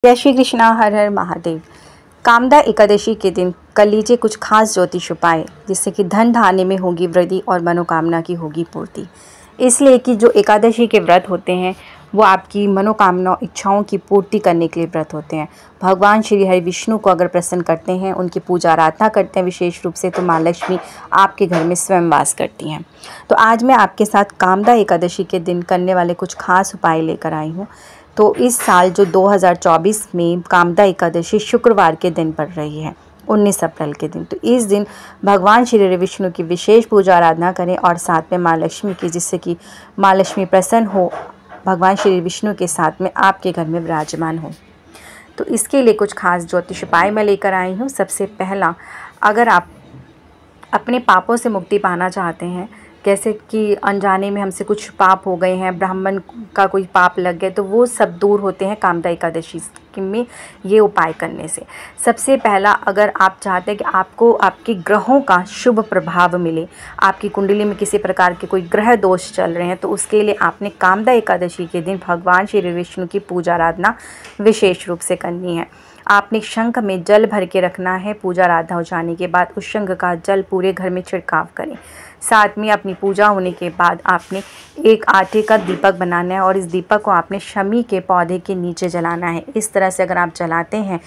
जय श्री कृष्णा। हर हर महादेव। कामदा एकादशी के दिन कर लीजिए कुछ खास ज्योतिष उपाय, जिससे कि धन धान्य में होगी वृद्धि और मनोकामना की होगी पूर्ति। इसलिए कि जो एकादशी के व्रत होते हैं वो आपकी मनोकामना इच्छाओं की पूर्ति करने के लिए व्रत होते हैं। भगवान श्री हरि विष्णु को अगर प्रसन्न करते हैं, उनकी पूजा आराधना करते हैं विशेष रूप से, तो माँ लक्ष्मी आपके घर में स्वयं वास करती हैं। तो आज मैं आपके साथ कामदा एकादशी के दिन करने वाले कुछ खास उपाय लेकर आई हूँ। तो इस साल जो 2024 में कामदा एकादशी शुक्रवार के दिन पड़ रही है, 19 अप्रैल के दिन। तो इस दिन भगवान श्री विष्णु की विशेष पूजा आराधना करें और साथ में माँ लक्ष्मी की, जिससे कि माँ लक्ष्मी प्रसन्न हो, भगवान श्री विष्णु के साथ में आपके घर में विराजमान हो। तो इसके लिए कुछ खास ज्योतिष उपाय मैं लेकर आई हूँ। सबसे पहला, अगर आप अपने पापों से मुक्ति पाना चाहते हैं, कैसे कि अनजाने में हमसे कुछ पाप हो गए हैं, ब्राह्मण का कोई पाप लग गए, तो वो सब दूर होते हैं कामदा एकादशी में ये उपाय करने से। सबसे पहला, अगर आप चाहते हैं कि आपको आपके ग्रहों का शुभ प्रभाव मिले, आपकी कुंडली में किसी प्रकार के कोई ग्रह दोष चल रहे हैं, तो उसके लिए आपने कामदा एकादशी के दिन भगवान श्री विष्णु की पूजा आराधना विशेष रूप से करनी है। आपने शंख में जल भर के रखना है। पूजा आराधना हो जाने के बाद उस शंख का जल पूरे घर में छिड़काव करें। साथ में अपनी पूजा होने के बाद आपने एक आटे का दीपक बनाना है और इस दीपक को आपने शमी के पौधे के नीचे जलाना है। इस तरह से अगर आप जलाते हैं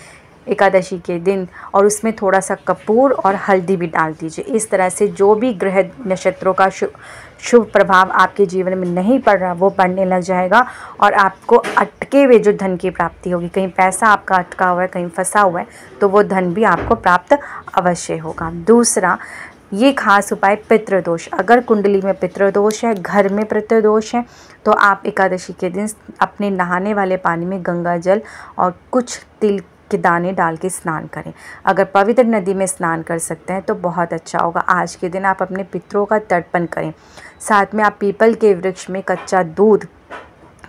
एकादशी के दिन, और उसमें थोड़ा सा कपूर और हल्दी भी डाल दीजिए, इस तरह से जो भी ग्रह नक्षत्रों का शुभ प्रभाव आपके जीवन में नहीं पड़ रहा वो पड़ने लग जाएगा और आपको अटके हुए जो धन की प्राप्ति होगी, कहीं पैसा आपका अटका हुआ है, कहीं फंसा हुआ है, तो वो धन भी आपको प्राप्त अवश्य होगा। दूसरा, ये खास उपाय पितृदोष, अगर कुंडली में पितृदोष है, घर में पितृदोष है, तो आप एकादशी के दिन अपने नहाने वाले पानी में गंगा जल और कुछ तिल के दाने डाल के स्नान करें। अगर पवित्र नदी में स्नान कर सकते हैं तो बहुत अच्छा होगा। आज के दिन आप अपने पितरों का तर्पण करें। साथ में आप पीपल के वृक्ष में कच्चा दूध,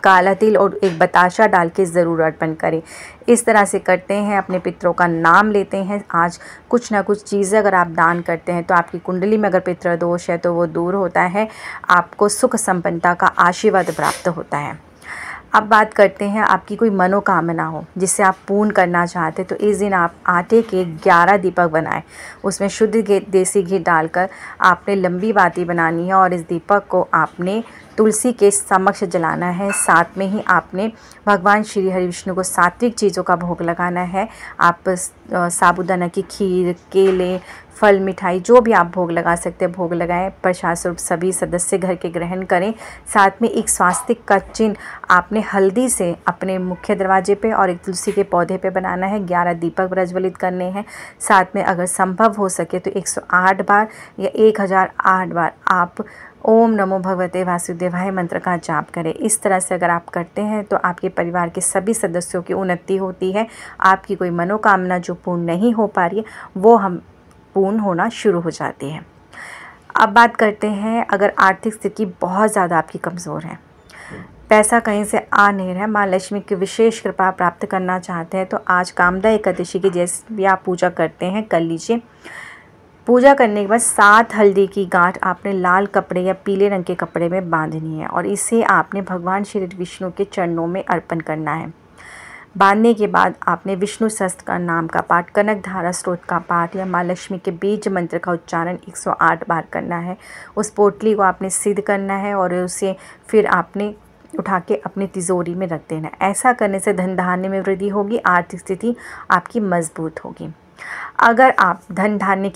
काला तिल और एक बताशा डाल के ज़रूर अर्पण करें। इस तरह से करते हैं, अपने पितरों का नाम लेते हैं। आज कुछ ना कुछ चीज़ें अगर आप दान करते हैं तो आपकी कुंडली में अगर पितृदोष है तो वो दूर होता है, आपको सुख संपन्नता का आशीर्वाद प्राप्त होता है। अब बात करते हैं, आपकी कोई मनोकामना हो जिसे आप पूर्ण करना चाहते हैं, तो इस दिन आप आटे के 11 दीपक बनाएं। उसमें शुद्ध देसी घी डालकर आपने लंबी बाती बनानी है और इस दीपक को आपने तुलसी के समक्ष जलाना है। साथ में ही आपने भगवान श्री हरि विष्णु को सात्विक चीज़ों का भोग लगाना है। आप साबूदाना की खीर, केले, फल, मिठाई, जो भी आप भोग लगा सकते हैं भोग लगाएं। प्रसाद स्वरूप सभी सदस्य घर के ग्रहण करें। साथ में एक स्वास्तिक का चिन्ह आपने हल्दी से अपने मुख्य दरवाजे पे और एक तुलसी के पौधे पे बनाना है। 11 दीपक प्रज्वलित करने हैं। साथ में अगर संभव हो सके तो 108 बार या 1008 बार आप ओम नमो भगवते वासुदेवाय मंत्र का जाप करें। इस तरह से अगर आप करते हैं तो आपके परिवार के सभी सदस्यों की उन्नति होती है। आपकी कोई मनोकामना जो पूर्ण नहीं हो पा रही है वो हम पूर्ण होना शुरू हो जाती है। अब बात करते हैं, अगर आर्थिक स्थिति बहुत ज़्यादा आपकी कमज़ोर है, पैसा कहीं से आ नहीं रहा है, माँ लक्ष्मी की विशेष कृपा प्राप्त करना चाहते हैं, तो आज कामदा एकादशी की जैसे भी आप पूजा करते हैं कर लीजिए। पूजा करने के बाद 7 हल्दी की गांठ आपने लाल कपड़े या पीले रंग के कपड़े में बांधनी है और इसे आपने भगवान श्री विष्णु के चरणों में अर्पण करना है। बांधने के बाद आपने विष्णु सहस्त्र का नाम का पाठ, कनक धारा स्त्रोत का पाठ या माँ लक्ष्मी के बीज मंत्र का उच्चारण 108 बार करना है। उस पोटली को आपने सिद्ध करना है और उसे फिर आपने उठा के अपनी तिजोरी में रख देना है। ऐसा करने से धन धान्य में वृद्धि होगी, आर्थिक स्थिति आपकी मजबूत होगी। अगर आप धन धान्य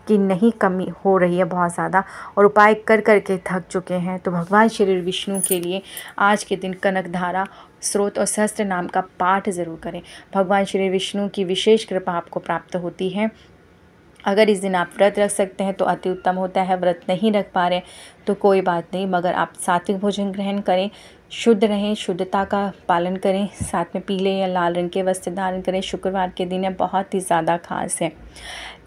की नहीं कमी हो रही है बहुत ज़्यादा और उपाय कर कर के थक चुके हैं, तो भगवान श्री विष्णु के लिए आज के दिन कनक धारा स्रोत और सहस्त्र नाम का पाठ ज़रूर करें। भगवान श्री विष्णु की विशेष कृपा आपको प्राप्त होती है। अगर इस दिन आप व्रत रख सकते हैं तो अति उत्तम होता है। व्रत नहीं रख पा रहे तो कोई बात नहीं, मगर आप सात्विक भोजन ग्रहण करें, शुद्ध रहें, शुद्धता का पालन करें। साथ में पीले या लाल रंग के वस्त्र धारण करें। शुक्रवार के दिन है, बहुत ही ज़्यादा खास है।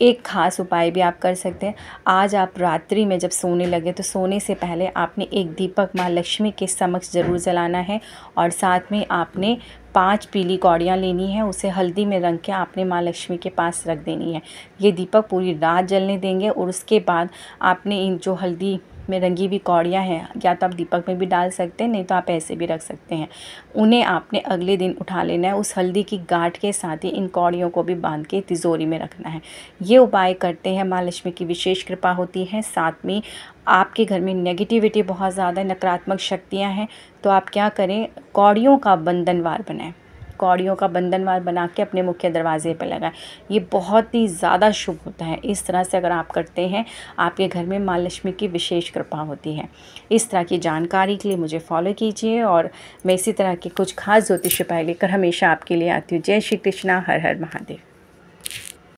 एक खास उपाय भी आप कर सकते हैं। आज आप रात्रि में जब सोने लगे तो सोने से पहले आपने एक दीपक माँ लक्ष्मी के समक्ष ज़रूर जलाना है और साथ में आपने 5 पीली कौड़ियाँ लेनी है, उसे हल्दी में रंग के आपने माँ लक्ष्मी के पास रख देनी है। ये दीपक पूरी रात जलने देंगे और उसके बाद आपने इन जो हल्दी में रंगी हुई कौड़ियाँ हैं, या तो आप दीपक में भी डाल सकते हैं, नहीं तो आप ऐसे भी रख सकते हैं। उन्हें आपने अगले दिन उठा लेना है। उस हल्दी की गांठ के साथ ही इन कौड़ियों को भी बांध के तिजोरी में रखना है। ये उपाय करते हैं माँ लक्ष्मी की विशेष कृपा होती है। साथ में आपके घर में नेगेटिविटी बहुत ज़्यादा, नकारात्मक शक्तियाँ हैं, तो आप क्या करें, कौड़ियों का बंधनवार बनाएं। कौड़ियों का बंधनवार बना के अपने मुख्य दरवाजे पर लगाएं। ये बहुत ही ज़्यादा शुभ होता है। इस तरह से अगर आप करते हैं, आपके घर में माँ लक्ष्मी की विशेष कृपा होती है। इस तरह की जानकारी के लिए मुझे फॉलो कीजिए, और मैं इसी तरह के कुछ खास ज्योतिष उपाय लेकर हमेशा आपके लिए आती हूँ। जय श्री कृष्णा, हर हर महादेव।